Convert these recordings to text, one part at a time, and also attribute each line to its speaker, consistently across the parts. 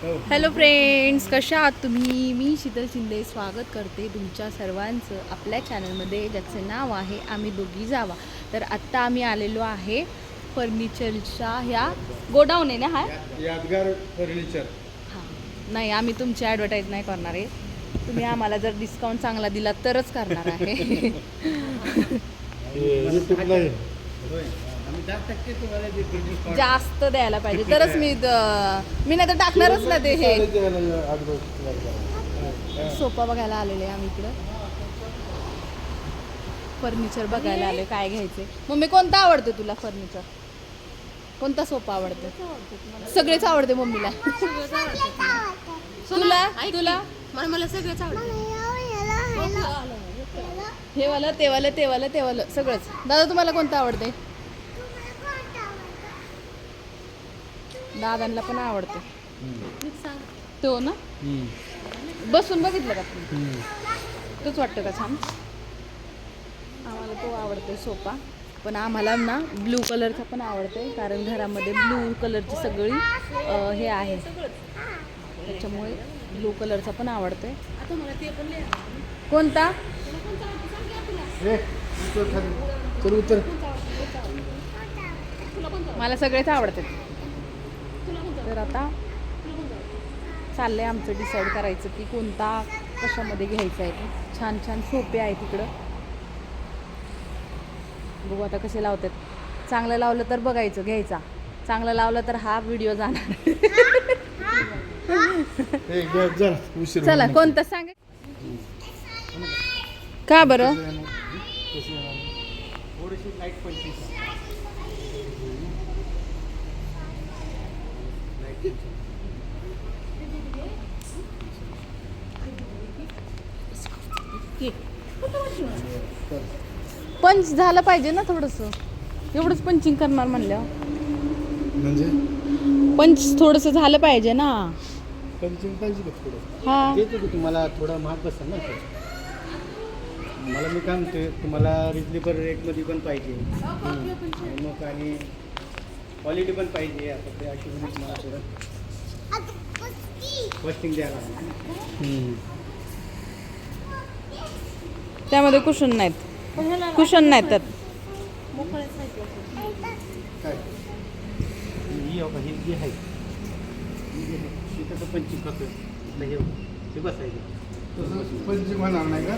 Speaker 1: Hello friends, कशा आहात तुम्ही? मी शीतल शिंदे स्वागत करते तुमच्या सर्वांचं आपल्या चॅनलमध्ये, ज्याचं नाव आहे आम्ही दोघी जावा. तर आत्ता आम्ही आलेलो आहे फर्निचरच्या ह्या गोडाऊन आहे ना, हा
Speaker 2: यादगार फर्निचर.
Speaker 1: हां, नाही आम्ही तुमची ॲडव्हर्टाईज नाही करणार आहे. तुम्ही आम्हाला जर डिस्काउंट चांगला दिला तरच करणार आहे.
Speaker 2: यूट्यूबला आहे.
Speaker 1: जास्त द्यायला पाहिजे तरच मी नाही तर टाकणारच ना ते. हे सोफा बघायला आलेले आहे आम्ही इकडं, फर्निचर बघायला आले. काय घ्यायचे मम्मी? कोणता आवडते तुला फर्निचर? कोणता सोफा आवडते? सगळेच आवडते मम्मीला. तुला तुला
Speaker 3: मला सगळंच आवडतं.
Speaker 1: हे वालं ते वालं ते वालं ते वालं सगळंच. दादा तुम्हाला कोणतं आवडते? दादांना पण आवडते तो ना. बसून बघितलं का तुम्ही? तोच वाटतं का छान? आम्हाला तो आवडतो सोफा, पण आम्हाला ना ब्लू कलरचा पण आवडते, कारण घरामध्ये ब्लू कलरची सगळी हे आहे, त्याच्यामुळे ब्लू कलरचा पण आवडतोय.
Speaker 3: आता मला ते पण लय आवडतं.
Speaker 1: कोणता?
Speaker 2: चल उतर.
Speaker 1: मला सगळेच आवडते. तर आता चाललंय आमचं डिसाईड करायचं की कोणता कशामध्ये घ्यायचा आहे. छान छान सोपे आहे तिकडं, बघू आता कसे लावतात. चांगलं लावलं तर बघायचं घ्यायचा, चांगलं लावलं तर हा व्हिडिओ जाणार. चला कोणतं सांग. का बरं? पंच झालं पाहिजे ना थोडंसं. एवढंच पंचिंग करणार म्हणलं
Speaker 2: म्हणजे
Speaker 1: पंच थोडंसं झालं पाहिजे ना.
Speaker 2: पंचिंग पाहिजे का थोडं?
Speaker 1: हा
Speaker 2: देतो की तुम्हाला थोडं महाग बसेल ना ते. मला मी काय म्हणते, तुम्हाला रिजनेबल रेटमध्ये पण पाहिजे आणि मग आणि क्वालिटी पण पाहिजे. आता ते अशी म्हणजे तुम्हाला थोडं कॉस्टिंग द्यायला लागेल.
Speaker 1: त्यामध्ये कुशन नाहीत, कुशन नाहीत त्यात.
Speaker 2: काय ही बघा, ही जी आहे ही कसं पंचिंग करतोय हे बसायचं. पंचिंग होणार नाही का?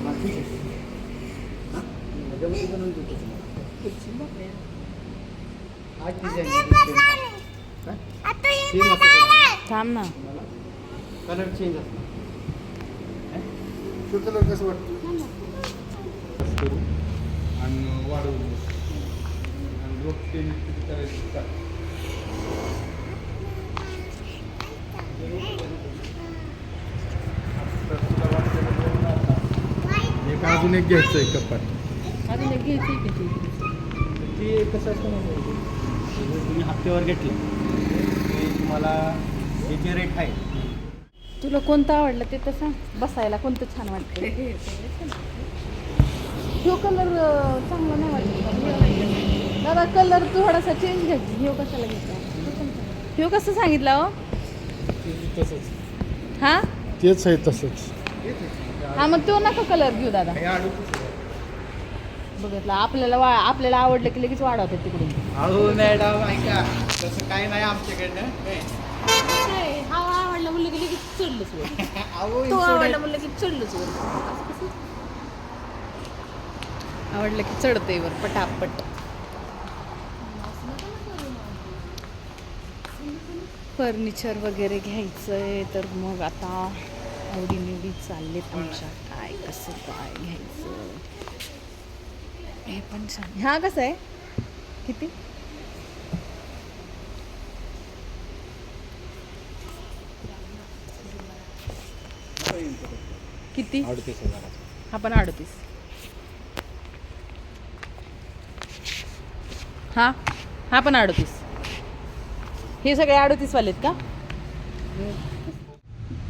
Speaker 2: हां ठीक आहे. हां त्याच्यामध्ये बनवून देतो तुम्हाला. आज डिझाईन
Speaker 1: थांब ना.
Speaker 2: कलर चेंज असणार. तो कलर कसं वाटतं? आणि वाढवून आणि रोप ते करायचं का? एक अजून एक घ्यायचं आहे कपाट.
Speaker 1: अजून एक घ्यायची किती?
Speaker 2: ते कसं असतं ना, तुम्ही हप्त्यावर घेतलं ते तुम्हाला याचे रेट आहे.
Speaker 1: तुला कोणतं आवडलं ते तर सांग. बसायला कोणतं छान वाटतं? ह्यो कलर चांगला नाही वाटत दादा. कलर थोडासा चेंज घ्यायची. ह्यो कशाला घेतला? ह्यो कसं सांगितलं हो?
Speaker 2: तसंच
Speaker 1: हा
Speaker 2: तेच आहे तसंच.
Speaker 1: हा मग तो नका कलर घेऊ दादा. बघितलं आपल्याला आवडलं की लगेच वाढवतात तिकडून.
Speaker 2: अहो मॅडम ऐका, तसं काय नाही आमच्याकडनं.
Speaker 3: हा आवडला म्हणलं की लगेच चढलंच वर.
Speaker 2: अहो
Speaker 3: तो आवडला म्हणलं की चढलंच वर.
Speaker 1: आवडलं की चढते वर पटापट. फर्निचर वगैरे घ्यायचंय तर मग आता आवडीनिवडी चाललेत आमच्या. काय कसं काय घ्यायचं हे पण छान. हा कसं आहे? किती? किती?
Speaker 2: 38,000.
Speaker 1: हा पण 38. हा हा पण 38. हे सगळे 38 वालेत का?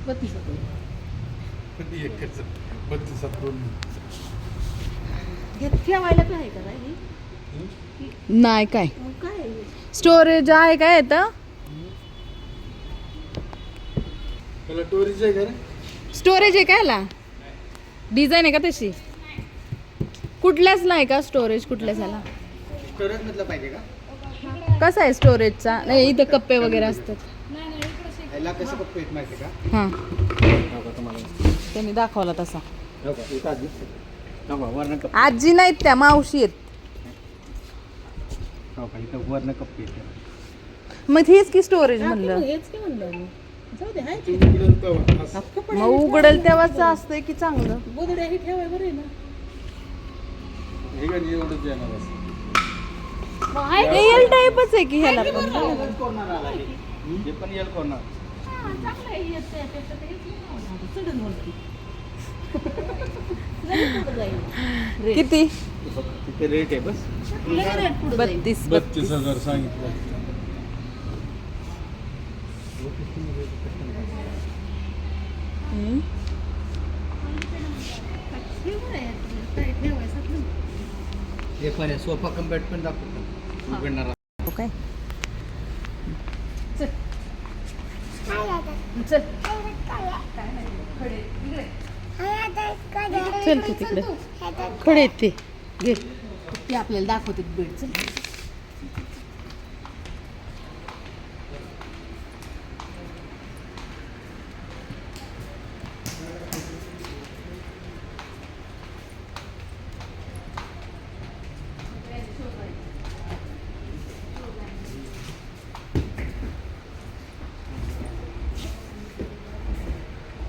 Speaker 1: 32.
Speaker 2: कधी एकच 32 दोन.
Speaker 3: ठेवायला काय आहे का काय?
Speaker 1: नाही काय
Speaker 3: काय
Speaker 1: स्टोरेज आहे काय येतं?
Speaker 2: त्याला टोरीज आहे का रे?
Speaker 1: स्टोरेज आहे का याला? डिझाईन आहे का तशी? कुठल्याच नाही का स्टोरेज कुठल्याच ह्याला?
Speaker 2: स्टोरेज मधलं पाहिजे का?
Speaker 1: कसा आहे स्टोरेजचा? नाही इथं कप्पे वगैरे असतात.
Speaker 2: याला कसं कप्पे येत माहिती का?
Speaker 1: हां
Speaker 2: हो का तुम्हाला?
Speaker 1: त्यांनी दाखवला तसा.
Speaker 2: हो का? इथं आधी. हो का? वरनं कप्पे.
Speaker 1: आजी नाहीत त्या मावशी आहेत.
Speaker 2: हो का? इथं वरनं कप्पे येते.
Speaker 1: मग हेच की स्टोरेज म्हणलं.
Speaker 3: हेच की म्हणलं मी. जाऊ दे, हाय ते.
Speaker 2: उघडून कवर. असं.
Speaker 1: मग उघडेल तेव्हाच असतंय की चांगलं.
Speaker 3: गोदड्या ही ठेवाय बरं आहे ना.
Speaker 2: हे काय एवढंच येणार असं.
Speaker 3: मग आहे
Speaker 1: हे एल टाईपच आहे की ह्याला पण.
Speaker 2: कॉर्नर आला हे. हे पण येल कॉर्नर.
Speaker 3: चांगलं आहे येत त्यापेक्षा ते हेच नाही आवडणार. चढून वरती. जाईल.
Speaker 1: किती?
Speaker 2: तिथे रेट आहे बस.
Speaker 3: लगे रेट पुढं जाईल.
Speaker 1: 32
Speaker 2: सांगितलं.
Speaker 1: हम्म.
Speaker 3: हे बरं आहे. काय ठेवायचं ना.
Speaker 2: हे पण आहे सोफा कम बेड पण दाखवतो. उघडणारा.
Speaker 1: काय
Speaker 3: चल.
Speaker 1: चल चल तू तिकडे खडे आहेत ते घे
Speaker 3: ते आपल्याला दाखवते बेड. चल.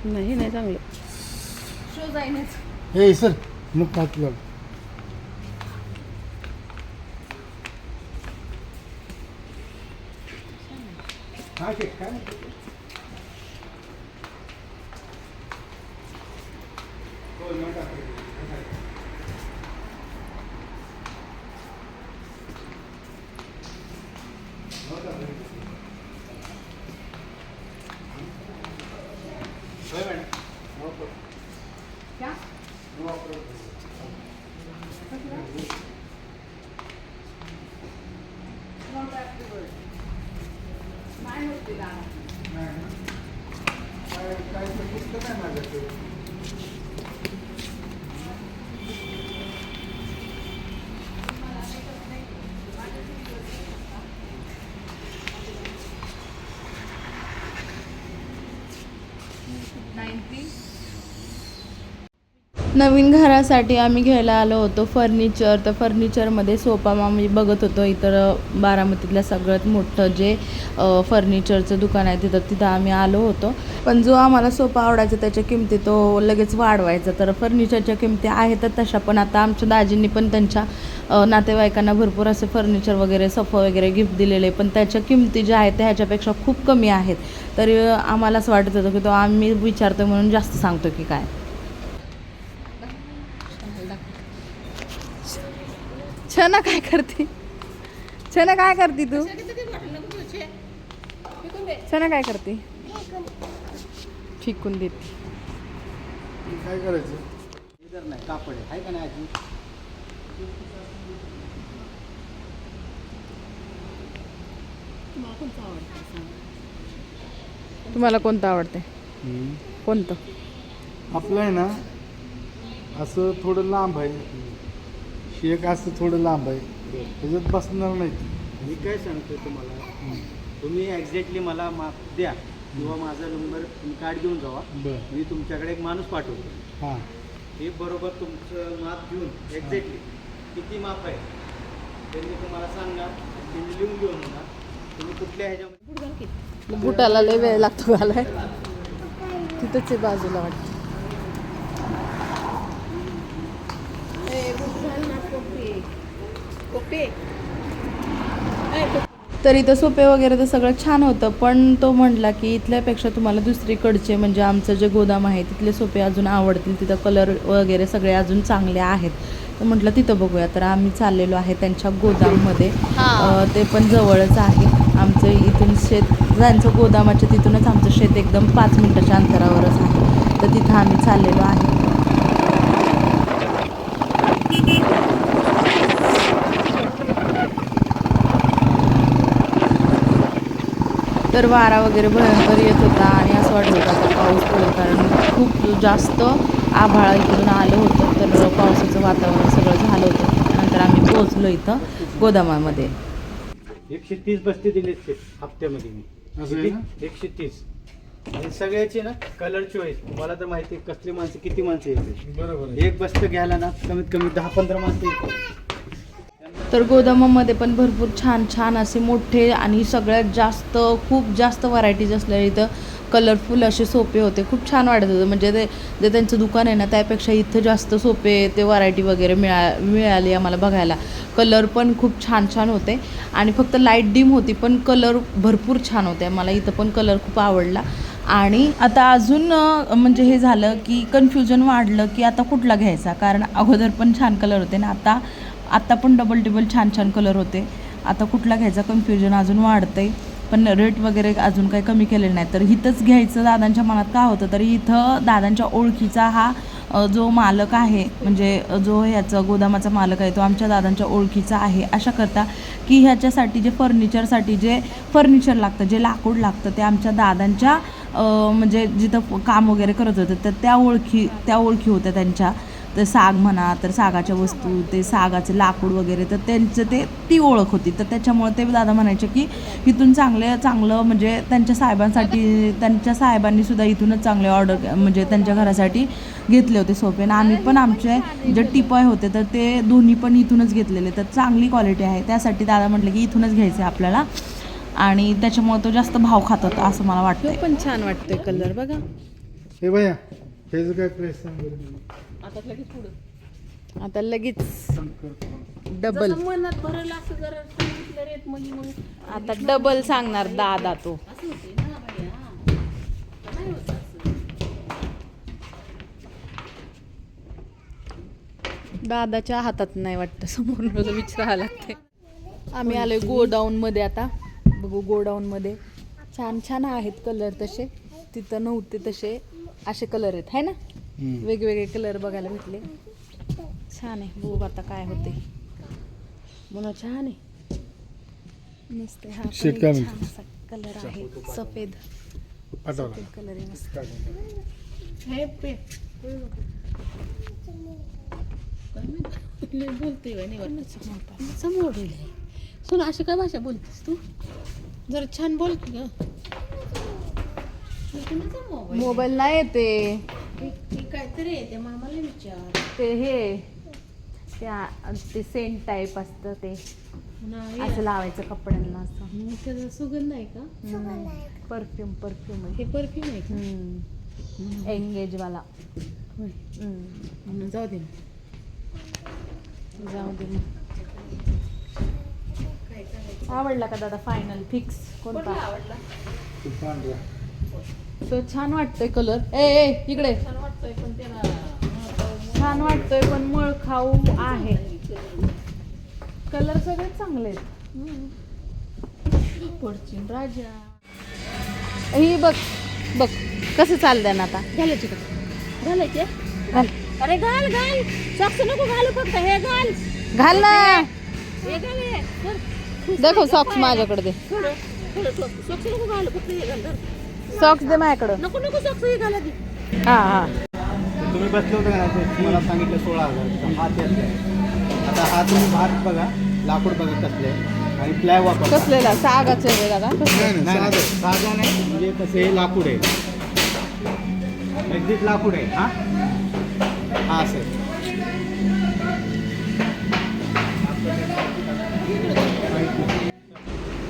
Speaker 1: नाही नाही चांगलं शो जाईनच.
Speaker 2: हे सर मग पाहतो. हा काय?
Speaker 1: क्या नाही होते दादा.
Speaker 2: काय पुस्तक आहे माझ्याकडे.
Speaker 1: नवीन घरासाठी आम्ही घ्यायला आलो होतो फर्निचर. तर फर्निचरमध्ये सोफा आम्ही बघत होतो. इतर बारामतीतल्या सगळ्यात मोठं जे फर्निचरचं दुकान आहे तिथं आम्ही आलो होतो. पण जो आम्हाला सोफा आवडायचा त्याच्या किमती तो लगेच वाढवायचा. तर फर्निचरच्या किमती आहेत तशा, पण आता आमच्या दाजींनी पण त्यांच्या नातेवाईकांना भरपूर असे फर्निचर वगैरे सोफा वगैरे गिफ्ट दिलेले, पण त्याच्या किमती ज्या आहेत त्या ह्याच्यापेक्षा खूप कमी आहेत. तरी आम्हाला असं वाटत होतं की तो आम्ही विचारतो म्हणून जास्त सांगतो की काय. छना काय करते? छना काय करते तू? छना काय करते? फेकून देते.
Speaker 2: काय करायचं? इधर नाही कापड आहे का नाही आजी?
Speaker 1: तुम्हाला कोणतं आवडते? कोणतं?
Speaker 2: आपलं आहे ना असं थोडं लांब आहे. शेक असं थोडं लांब आहे. त्याच्यात बसणार नाही. मी काय सांगतो तुम्हाला, तुम्ही एक्झॅक्टली मला माप द्या किंवा माझा नंबर तुम्ही कार्ड घेऊन जावा. मी तुमच्याकडे एक माणूस पाठवतो. हां, हे बरोबर तुमचं माप घेऊन एक्झॅक्टली किती माप आहे त्यांनी तुम्हाला सांगणार. तुम्ही लिहून घेऊन येणार. तुम्ही कुठल्या ह्याच्यामध्ये
Speaker 1: बुटाला लय वेळ लागतो घालाय. तिथंच आहे बाजूला वाटतं. तर इथं सोपे वगैरे तर सगळं छान होतं, पण तो म्हटला की इथल्यापेक्षा तुम्हाला दुसरीकडचे म्हणजे आमचं जे गोदाम आहे तिथले सोपे अजून आवडतील, तिथं कलर वगैरे सगळे अजून चांगले आहेत. तर म्हटलं तिथं बघूया. तर आम्ही चाललेलो आहे त्यांच्या गोदाममध्ये. ते पण जवळच आहे आमचं इथून शेत. त्यांचं गोदामाच्या तिथूनच आमचं शेत एकदम 5 मिनिटाच्या अंतरावरच आहे. तर तिथं आम्ही चाललेलो आहे. तर वारा वगैरे भयंकर येत होता आणि असं वाटत होतं आता पाऊस पडेल, कारण खूप जास्त आभाळ इकडून आलं होतं. तर पावसाचं वातावरण सगळं झालं होतं. त्यानंतर आम्ही पोहोचलो इथं गोदामामध्ये.
Speaker 2: 130 बस्ते दिले हप्त्यामध्ये मी.
Speaker 4: असं आहे ना?
Speaker 2: 130 आणि सगळ्याचे ना कलर चॉईस. मला तर माहिती आहे कसली माणसं किती माणसं येते.
Speaker 4: बरोबर आहे.
Speaker 2: एक बस्तं घ्यायला ना कमीत कमी 10-15 माणसं येते.
Speaker 1: तर गोदामामध्ये पण भरपूर छान छान असे मोठे आणि सगळ्यात जास्त खूप जास्त व्हरायटीज असलेले इथं कलरफुल असे सोफे होते. खूप छान वाटत होतं. म्हणजे ते जे त्यांचं दुकान आहे ना त्यापेक्षा इथं जास्त सोफे ते व्हरायटी वगैरे मिळाली आम्हाला बघायला. कलर पण खूप छान छान होते आणि फक्त लाईट डिम होती पण कलर भरपूर छान होते. मला इथं पण कलर खूप आवडला. आणि आता अजून म्हणजे हे झालं की कन्फ्युजन वाढलं की आता कुठला घ्यायचा, कारण अगोदर पण छान कलर होते ना, आता पण डबल छान छान कलर होते. आता कुठला घ्यायचा कन्फ्युजन अजून वाढतंय. पण रेट वगैरे अजून काही कमी केलेलं नाही. तर इथंच घ्यायचं दादांच्या मनात का होतं, तरी इथं दादांच्या ओळखीचा हा जो मालक आहे, म्हणजे जो ह्याचं गोदामाचा मालक आहे तो आमच्या दादांच्या ओळखीचा आहे. अशा करता की ह्याच्यासाठी जे फर्निचरसाठी जे फर्निचर लागतं, जे लाकूड लागतं ते आमच्या दादांच्या म्हणजे जिथं काम वगैरे करत होतं तर त्या ओळखी होत्या त्यांच्या. तर साग म्हणा तर सागाच्या वस्तू, ते सागाचे लाकूड वगैरे, तर त्यांचं ती ओळख होती. तर त्याच्यामुळे ते दादा म्हणायचे की इथून चांगलं म्हणजे त्यांच्या साहेबांनी सुद्धा इथूनच चांगले ऑर्डर म्हणजे त्यांच्या घरासाठी घेतले होते सोफे. आणि आम्ही पण आमचे जे टिपॉय होते तर ते दोन्ही पण इथूनच घेतलेले. तर चांगली क्वालिटी आहे, त्यासाठी दादा म्हटले की इथूनच घ्यायचं आहे आपल्याला. आणि त्याच्यामुळे तो जास्त भाव खात होता असं मला वाटतं. पण छान वाटतोय कलर बघा.
Speaker 4: हे भैया हेच काय प्राइस सांग बरं.
Speaker 1: आता लगेच डबल,
Speaker 3: जसं मनात भरलं असं जरा सांगितलं रेट मध्ये मग
Speaker 1: आता डबल सांगणार दादा तो.
Speaker 3: असं होते ना भैया. नाही होत असं.
Speaker 1: दादाच्या हातात नाही वाटतं, समोरून विचारायला लागते. आम्ही आलोय गोडाऊन मध्ये. आता बघू गोडाऊन मध्ये छान छान आहेत कलर. तसे तिथं नव्हते तसे असे कलर आहेत है ना, वेगवेगळे कलर बघायला भेटले. छान आहे. बघू आता काय होते. मला छान आहे, मस्त आहे. हा
Speaker 4: शेट काय
Speaker 1: पण
Speaker 4: म्हणते?
Speaker 1: छान असा कलर आहे, सफेद
Speaker 4: पाठवला.
Speaker 1: कलर आहे मस्त.
Speaker 3: हे पे बोलते नाही वाटत समोर सुन. अशी काय भाषा बोलतेस तू? जरा छान बोल की ग.
Speaker 1: मोबाईल नाही येते
Speaker 3: काहीतरी आहे ते मामाला विचार.
Speaker 1: ते सेंट टाईप असतं ते
Speaker 3: नाही
Speaker 1: असं लावायचं कपड्यांना असं.
Speaker 3: मग त्याचा सुगंध आहे का?
Speaker 1: परफ्यूम
Speaker 3: हे परफ्यूम आहे का?
Speaker 1: एंगेज वाला.
Speaker 3: होय. म्हणून जाऊ दे ना.
Speaker 1: जाऊ दे मग. आवडला का दादा? फायनल फिक्स कोणता आवडला?
Speaker 4: पांढरा.
Speaker 1: तो छान वाटतोय कलर. ए इकडे
Speaker 3: छान वाटतोय पण त्याला
Speaker 1: छान वाटतोय पण मळखाऊ आहे. कलर सगळे चांगले आहेत.
Speaker 3: पडचिन राजा.
Speaker 1: ही बघ बघ कसं चाललंय ना आता.
Speaker 3: घालायचे का? घालायचे?
Speaker 1: घाल
Speaker 3: अरे घाल घाल. सॉक्स नको घालू, फक्त हे घाल.
Speaker 1: घाल ना.
Speaker 3: हे घाल हे. धर.
Speaker 1: दाखव सॉक्स माझ्याकडे दे.
Speaker 3: थोडं थोडं सॉक्स नको घालू, फक्त हे घाल. धर.
Speaker 1: सॉक्स दे माझ्याकडं.
Speaker 3: नको नको सॉक्स हे घाला की.
Speaker 1: हा
Speaker 2: तुम्ही बसले होते का नाही? मला सांगितलं 16,000. हा त्यातला आहे. आता हा तुम्ही भात बघा, लाकूड बघा कसले आणि प्लाय वापर.
Speaker 1: कसलेला सागाचं आहे दादा.
Speaker 4: नाही नाही साधं.
Speaker 2: साधा नाही म्हणजे कसं हे लाकूड आहे, एक्झिट लाकूड आहे. हा असं आहे.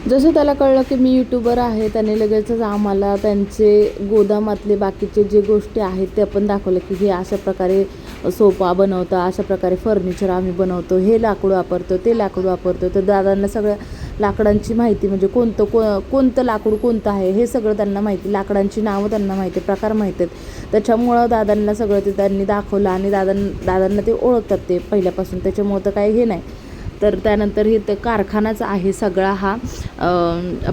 Speaker 1: जसं त्याला कळलं की मी यूट्यूबर आहे, त्याने लगेचच आम्हाला त्यांचे गोदामातले बाकीचे जे गोष्टी आहेत ते पण दाखवलं की हे अशा प्रकारे सोफा बनवतो, अशा प्रकारे फर्निचर आम्ही बनवतो, हे लाकूड वापरतो, ते लाकूड वापरतो. तर दादांना सगळ्या लाकडांची माहिती, म्हणजे कोणतं लाकूड कोणतं आहे हे सगळं त्यांना माहिती, लाकडांची नावं त्यांना माहिती, प्रकार माहीत आहेत. त्याच्यामुळं दादांना सगळं ते त्यांनी दाखवलं आणि दादांना ते ओळखतात ते पहिल्यापासून, त्याच्यामुळं तर काही हे नाही. तर त्यानंतर हे तर कारखानाच आहे सगळा हा.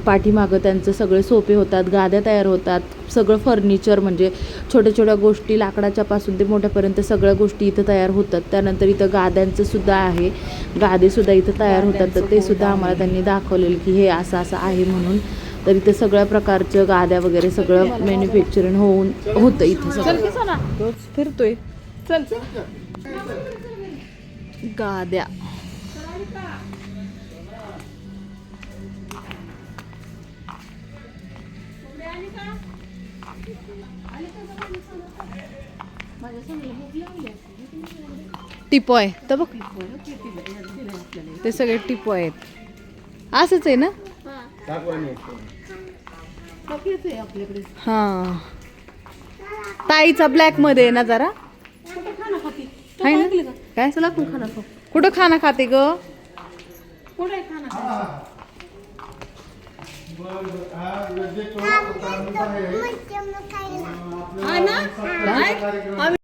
Speaker 1: पाठीमागं त्यांचं सगळे सोफे होतात, गाद्या तयार होतात, सगळं फर्निचर म्हणजे छोट्या छोट्या गोष्टी लाकडाच्यापासून ते मोठ्यापर्यंत सगळ्या गोष्टी इथं तयार होतात. त्यानंतर इथं गाद्यांचं सुद्धा आहे, गादेसुद्धा इथं तयार होतात. तर ते सुद्धा आम्हाला त्यांनी दाखवलेलं की हे असं असं आहे म्हणून. तर इथे सगळ्या प्रकारचं गाद्या वगैरे सगळं मॅन्युफॅक्चरिंग होतं इथं
Speaker 3: चल की
Speaker 1: सगळं.
Speaker 3: सोना.
Speaker 1: तोच फिरतोय. चल गाद्या. टिपॉय तर बघ, ते सगळे टिपॉय आहेत. असंच आहे ना.
Speaker 2: सागवानी आहे.
Speaker 3: आपल्याकडे
Speaker 1: हा, ताईचा ब्लॅक मध्ये आहे ना जरा. आहे ना? काय
Speaker 3: चला आपण खाना खाऊ.
Speaker 1: कुठं खाना खाते ग?
Speaker 3: कुठे खाना खाऊ?
Speaker 4: बरं, हा,
Speaker 3: हा ना?